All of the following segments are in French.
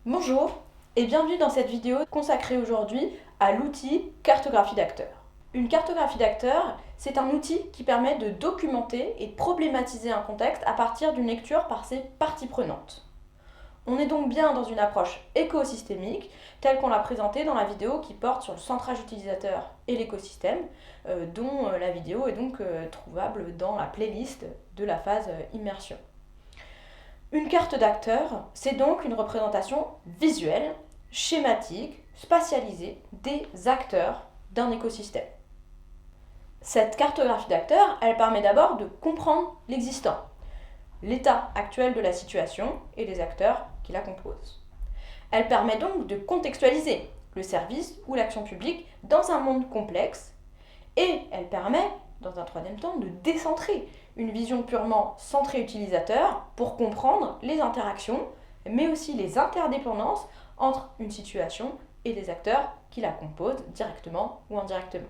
Bonjour et bienvenue dans cette vidéo consacrée aujourd'hui à l'outil cartographie d'acteurs. Une cartographie d'acteurs, c'est un outil qui permet de documenter et de problématiser un contexte à partir d'une lecture par ses parties prenantes. On est donc bien dans une approche écosystémique telle qu'on l'a présentée dans la vidéo qui porte sur le centrage utilisateur et l'écosystème, dont la vidéo est donc trouvable dans la playlist de la phase immersion. Une carte d'acteur, c'est donc une représentation visuelle, schématique, spatialisée des acteurs d'un écosystème. Cette cartographie d'acteurs, elle permet d'abord de comprendre l'existant, l'état actuel de la situation et les acteurs qui la composent. Elle permet donc de contextualiser le service ou l'action publique dans un monde complexe et elle permet, dans un troisième temps, de décentrer une vision purement centrée utilisateur pour comprendre les interactions, mais aussi les interdépendances entre une situation et des acteurs qui la composent directement ou indirectement.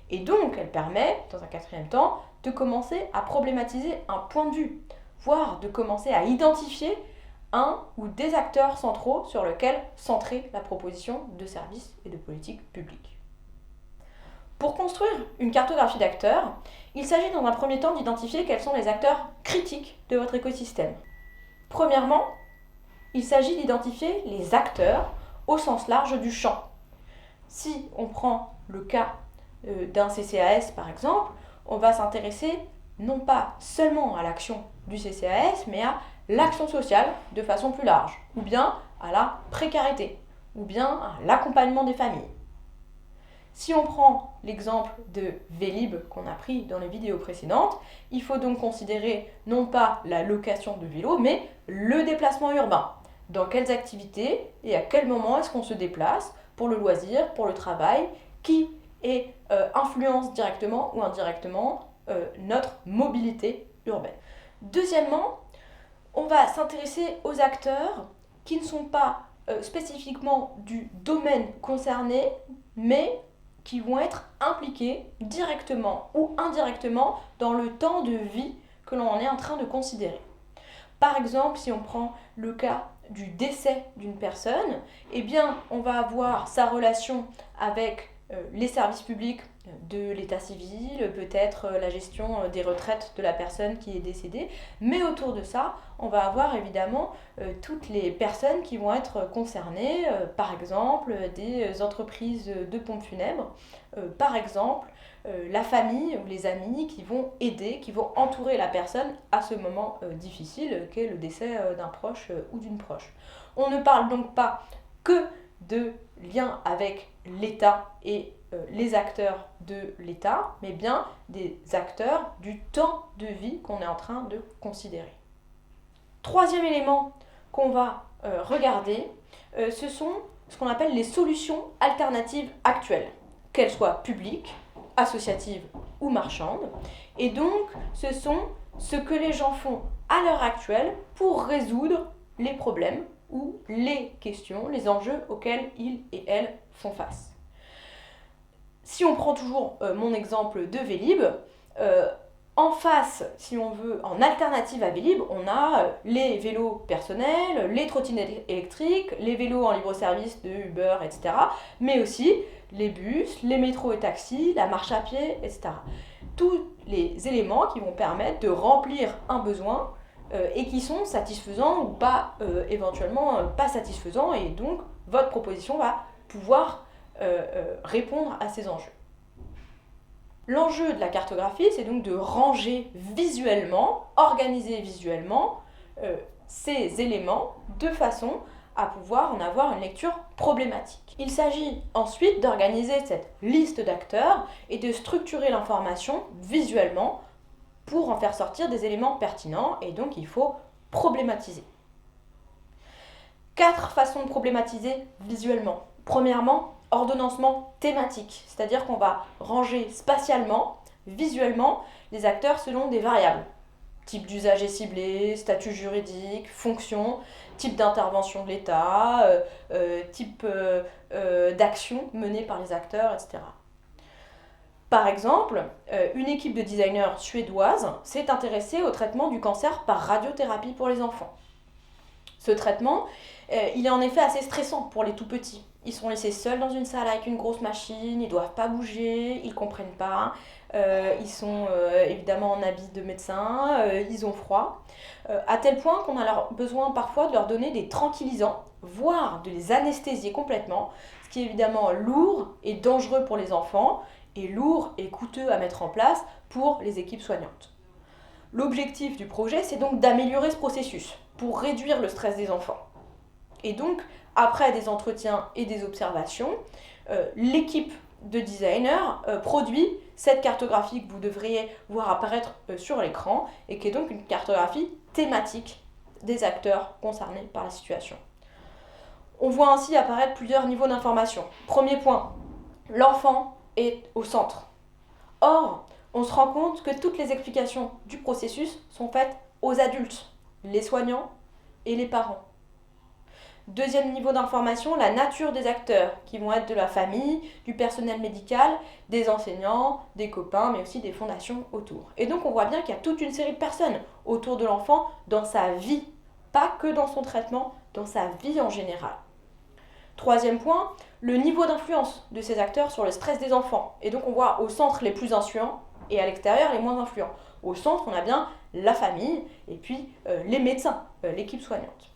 Et donc, elle permet, dans un quatrième temps, de commencer à problématiser un point de vue, voire de commencer à identifier un ou des acteurs centraux sur lesquels centrer la proposition de services et de politique publique. Pour construire une cartographie d'acteurs, il s'agit dans un premier temps d'identifier quels sont les acteurs critiques de votre écosystème. Premièrement, il s'agit d'identifier les acteurs au sens large du champ. Si on prend le cas d'un CCAS par exemple, on va s'intéresser non pas seulement à l'action du CCAS, mais à l'action sociale de façon plus large, ou bien à la précarité, ou bien à l'accompagnement des familles. Si on prend l'exemple de Vélib qu'on a pris dans les vidéos précédentes, il faut donc considérer non pas la location de vélo, mais le déplacement urbain. Dans quelles activités et à quel moment est-ce qu'on se déplace pour le loisir, pour le travail, qui influence directement ou indirectement notre mobilité urbaine. Deuxièmement, on va s'intéresser aux acteurs qui ne sont pas spécifiquement du domaine concerné, mais qui vont être impliqués directement ou indirectement dans le temps de vie que l'on est en train de considérer. Par exemple, si on prend le cas du décès d'une personne, eh bien, on va avoir sa relation avec les services publics de l'état civil, peut-être la gestion des retraites de la personne qui est décédée, mais autour de ça, on va avoir évidemment toutes les personnes qui vont être concernées, par exemple des entreprises de pompes funèbres, par exemple la famille ou les amis qui vont aider, qui vont entourer la personne à ce moment difficile qu'est le décès d'un proche ou d'une proche. On ne parle donc pas que de liens avec l'État et les acteurs de l'État, mais bien des acteurs du temps de vie qu'on est en train de considérer. Troisième élément qu'on va regarder, ce sont ce qu'on appelle les solutions alternatives actuelles, qu'elles soient publiques, associatives ou marchandes. Et donc, ce sont ce que les gens font à l'heure actuelle pour résoudre les problèmes ou les questions, les enjeux auxquels ils et elles font face. Si on prend toujours mon exemple de Vélib, en face, si on veut, en alternative à Vélib, on a les vélos personnels, les trottinettes électriques, les vélos en libre-service de Uber, etc. Mais aussi les bus, les métros et taxis, la marche à pied, etc. Tous les éléments qui vont permettre de remplir un besoin et qui sont satisfaisants ou pas, éventuellement pas satisfaisants, et donc votre proposition va pouvoir répondre à ces enjeux. L'enjeu de la cartographie, c'est donc de ranger visuellement, organiser visuellement ces éléments de façon à pouvoir en avoir une lecture problématique. Il s'agit ensuite d'organiser cette liste d'acteurs et de structurer l'information visuellement pour en faire sortir des éléments pertinents, et donc il faut problématiser. 4 façons de problématiser visuellement. Premièrement, ordonnancement thématique, c'est-à-dire qu'on va ranger spatialement, visuellement, les acteurs selon des variables. Type d'usager ciblé, statut juridique, fonction, type d'intervention de l'État, type d'action menée par les acteurs, etc. Par exemple, une équipe de designers suédoise s'est intéressée au traitement du cancer par radiothérapie pour les enfants. Ce traitement, il est en effet assez stressant pour les tout petits. Ils sont laissés seuls dans une salle avec une grosse machine, ils ne doivent pas bouger, ils ne comprennent pas, ils sont évidemment en habit de médecin, ils ont froid, à tel point qu'on a besoin parfois de leur donner des tranquillisants, voire de les anesthésier complètement, ce qui est évidemment lourd et dangereux pour les enfants, et lourd et coûteux à mettre en place pour les équipes soignantes. L'objectif du projet, c'est donc d'améliorer ce processus pour réduire le stress des enfants. Et donc, après des entretiens et des observations, l'équipe de designers produit cette cartographie que vous devriez voir apparaître sur l'écran et qui est donc une cartographie thématique des acteurs concernés par la situation. On voit ainsi apparaître plusieurs niveaux d'information. Premier point, l'enfant est au centre. Or, on se rend compte que toutes les explications du processus sont faites aux adultes, les soignants et les parents. Deuxième niveau d'information, la nature des acteurs, qui vont être de la famille, du personnel médical, des enseignants, des copains, mais aussi des fondations autour. Et donc on voit bien qu'il y a toute une série de personnes autour de l'enfant dans sa vie, pas que dans son traitement, dans sa vie en général. Troisième point, le niveau d'influence de ces acteurs sur le stress des enfants. Et donc on voit au centre les plus influents et à l'extérieur les moins influents. Au centre, on a bien la famille et puis les médecins, l'équipe soignante.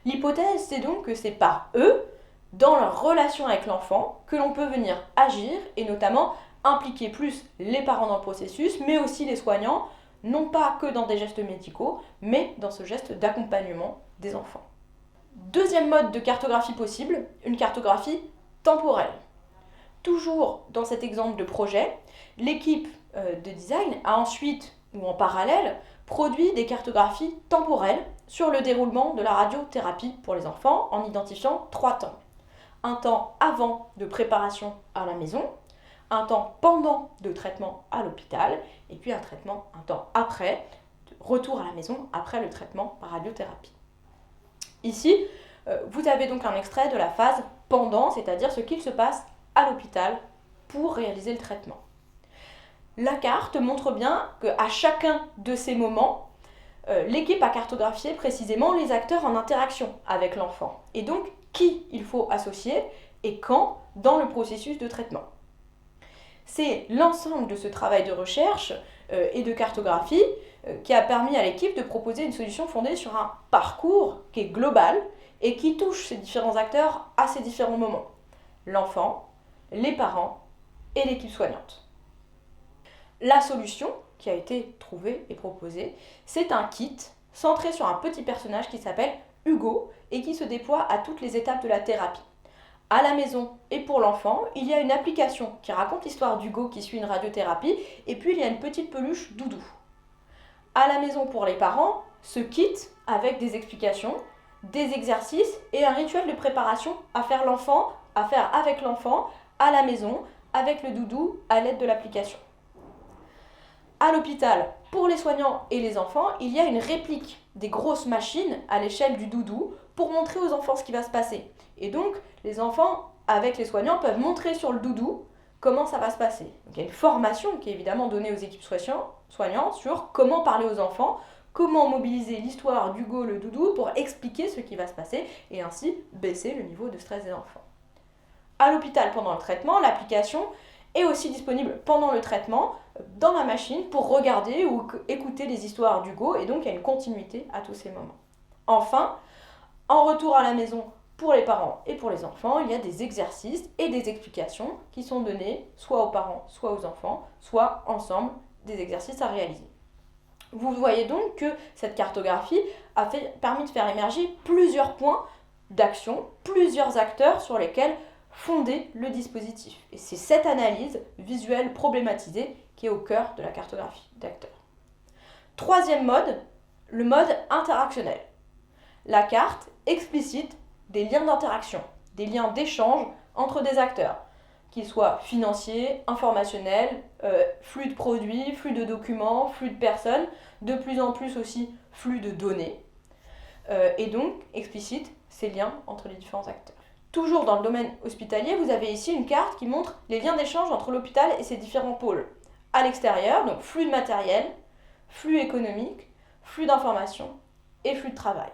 L'hypothèse, c'est donc que c'est par eux, dans leur relation avec l'enfant, que l'on peut venir agir et notamment impliquer plus les parents dans le processus, mais aussi les soignants, non pas que dans des gestes médicaux, mais dans ce geste d'accompagnement des enfants. Deuxième mode de cartographie possible, une cartographie temporelle. Toujours dans cet exemple de projet, l'équipe de design a ensuite, ou en parallèle, produit des cartographies temporelles sur le déroulement de la radiothérapie pour les enfants en identifiant 3 temps. Un temps avant de préparation à la maison, un temps pendant de traitement à l'hôpital, et puis un temps après, retour à la maison après le traitement par radiothérapie. Ici, vous avez donc un extrait de la phase pendant, c'est-à-dire ce qu'il se passe à l'hôpital pour réaliser le traitement. La carte montre bien qu'à chacun de ces moments, l'équipe a cartographié précisément les acteurs en interaction avec l'enfant et donc qui il faut associer et quand dans le processus de traitement. C'est l'ensemble de ce travail de recherche et de cartographie qui a permis à l'équipe de proposer une solution fondée sur un parcours qui est global et qui touche ces différents acteurs à ces différents moments. L'enfant, les parents et l'équipe soignante. La solution qui a été trouvée et proposée, c'est un kit centré sur un petit personnage qui s'appelle Hugo et qui se déploie à toutes les étapes de la thérapie. À la maison et pour l'enfant, il y a une application qui raconte l'histoire d'Hugo qui suit une radiothérapie et puis il y a une petite peluche doudou. À la maison pour les parents, ce kit avec des explications, des exercices et un rituel de préparation à faire avec l'enfant à la maison avec le doudou à l'aide de l'application. À l'hôpital, pour les soignants et les enfants, il y a une réplique des grosses machines à l'échelle du doudou pour montrer aux enfants ce qui va se passer. Et donc, les enfants, avec les soignants, peuvent montrer sur le doudou comment ça va se passer. Donc, il y a une formation qui est évidemment donnée aux équipes soignantes sur comment parler aux enfants, comment mobiliser l'histoire d'Hugo le doudou pour expliquer ce qui va se passer et ainsi baisser le niveau de stress des enfants. À l'hôpital, pendant le traitement, l'application est aussi disponible pendant le traitement dans la machine pour regarder ou écouter les histoires d'Hugo et donc il y a une continuité à tous ces moments. Enfin, en retour à la maison pour les parents et pour les enfants, il y a des exercices et des explications qui sont donnés soit aux parents, soit aux enfants, soit ensemble des exercices à réaliser. Vous voyez donc que cette cartographie a permis de faire émerger plusieurs points d'action, plusieurs acteurs sur lesquels fonder le dispositif. Et c'est cette analyse visuelle problématisée qui est au cœur de la cartographie d'acteurs. Troisième mode, le mode interactionnel. La carte explicite des liens d'interaction, des liens d'échange entre des acteurs, qu'ils soient financiers, informationnels, flux de produits, flux de documents, flux de personnes, de plus en plus aussi flux de données, et donc explicite ces liens entre les différents acteurs. Toujours dans le domaine hospitalier, vous avez ici une carte qui montre les liens d'échange entre l'hôpital et ses différents pôles. À l'extérieur, donc flux de matériel, flux économique, flux d'information et flux de travail.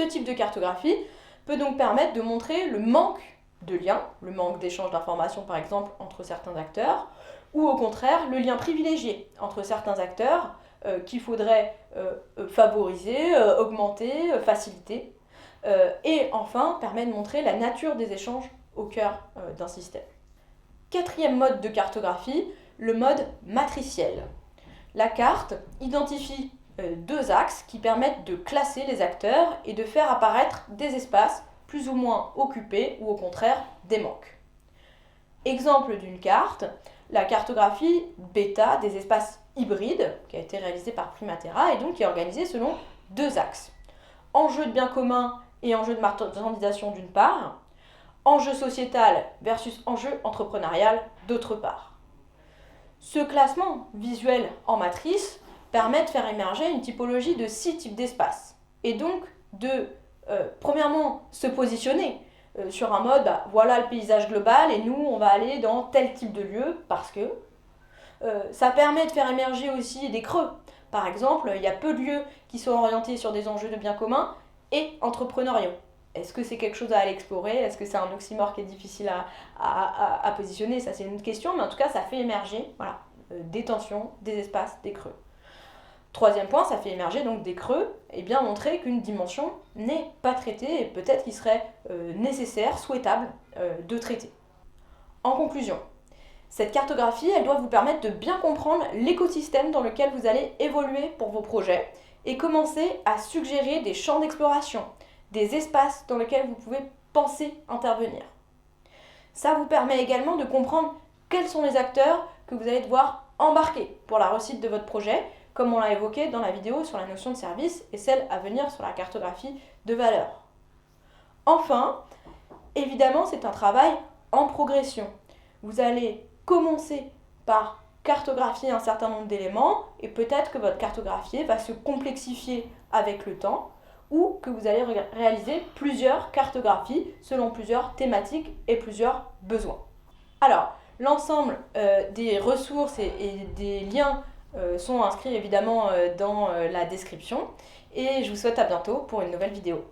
Ce type de cartographie peut donc permettre de montrer le manque de liens, le manque d'échange d'informations par exemple entre certains acteurs, ou au contraire le lien privilégié entre certains acteurs qu'il faudrait favoriser, augmenter, faciliter, et enfin permet de montrer la nature des échanges au cœur d'un système. Quatrième mode de cartographie, le mode matriciel. La carte identifie deux axes qui permettent de classer les acteurs et de faire apparaître des espaces plus ou moins occupés ou au contraire des manques. Exemple d'une carte, la cartographie bêta des espaces hybrides qui a été réalisée par Primatera et donc qui est organisée selon deux axes. Enjeu de bien commun et enjeu de marchandisation d'une part, enjeu sociétal versus enjeu entrepreneurial d'autre part. Ce classement visuel en matrice permet de faire émerger une typologie de 6 types d'espaces et donc de, premièrement, se positionner sur un mode, voilà le paysage global et nous on va aller dans tel type de lieu parce que ça permet de faire émerger aussi des creux. Par exemple, il y a peu de lieux qui sont orientés sur des enjeux de bien commun et entrepreneuriaux. Est-ce que c'est quelque chose à aller explorer? Est-ce que c'est un oxymore qui est difficile à positionner? Ça c'est une autre question, mais en tout cas ça fait émerger des tensions, des espaces, des creux. Troisième point, ça fait émerger donc des creux et bien montrer qu'une dimension n'est pas traitée et peut-être qu'il serait nécessaire, souhaitable de traiter. En conclusion, cette cartographie, elle doit vous permettre de bien comprendre l'écosystème dans lequel vous allez évoluer pour vos projets et commencer à suggérer des champs d'exploration, des espaces dans lesquels vous pouvez penser intervenir. Ça vous permet également de comprendre quels sont les acteurs que vous allez devoir embarquer pour la réussite de votre projet, comme on l'a évoqué dans la vidéo sur la notion de service et celle à venir sur la cartographie de valeur. Enfin, évidemment, c'est un travail en progression. Vous allez commencer par cartographier un certain nombre d'éléments et peut-être que votre cartographie va se complexifier avec le temps ou que vous allez réaliser plusieurs cartographies selon plusieurs thématiques et plusieurs besoins. Alors, l'ensemble des ressources et des liens sont inscrits évidemment dans la description et je vous souhaite à bientôt pour une nouvelle vidéo.